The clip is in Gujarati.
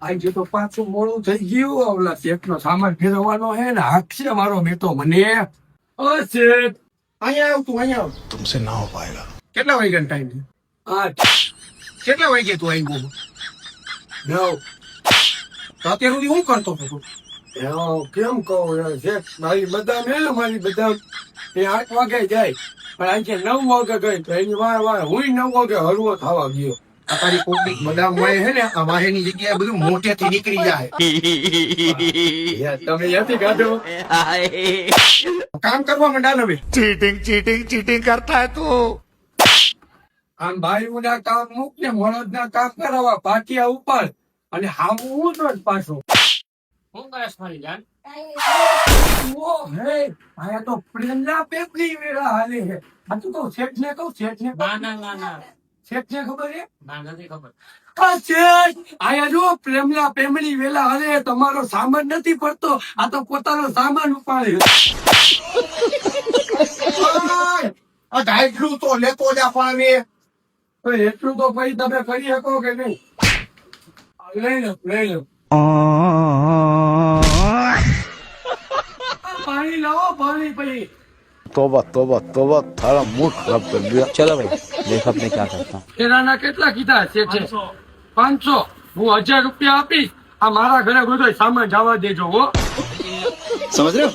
આજે તો પાછું મોડું થઈ ગયું. ઓલા શેઠનો સામાન ફેરવવાનો હે ને હાકશે મારો બેટો મને. ઓ શેઠ અહીંયા આવ તું, અહીંયા આવ. तुमसे ना हो पाएगा। કેટલા વાગ્યાનો ટાઈમ છે? 8. કેટલા વાગે તું આવ્યો? 9. તો અત્યાર સુધી હું કરતો હતો તું? કેમ કહું શેઠ, મારી બદામ હે ને, મારી બદામ એ 8 વાગે જાય, પણ આજે 9 વાગે ગઈ તો એની વાર હું 9 વાગે હલવો થવા ગયો. આ તારી કોકની બદામ વાય હે ને, આ વાહેની જગ્યાએ બધું મોટેથી નીકળી જાય. તમે યાથી કાઢો કામ કરવા માંડા ને. चीटिंग चीटिंग चीटिंग करता है तू। આમ બાયુના કામ મૂક ને મોળદના કામ કરાવવા પાટિયા ઉપર અને હામું હું તો જ પાછો. હું કરે મારી જાન? ઓ હે આયા તો પ્રેમના પેપની વેળા હાલે છે. આ તું કહું શેઠને કહું, શેઠને ના શેઠને ખબર છે? ના નથી ખબર. આ શેઠ આયા જો પ્રેમના પેમની વેળા હાલે, તમારો સામાન નથી પડતો, આ તો પોતાનો સામાન ઉપાડે. આ ગાયડલું તો લેતો જા પાણી. તો એટલું તો પછી તમે કરી શકો કે નહીં? લઈ લો પાણી લાવો, પાણી પછી. तोबा तोबा तोबा थारा मूड खराब कर दिया। चलो भाई देखो अब मैं क्या करता हूँ। કેરાના કેટલા કીધા છે? 500. હું 1000 રૂપિયા આપીશ. આ મારા ઘરે બધો સામાન જવા દેજો હો. समझ रहे हो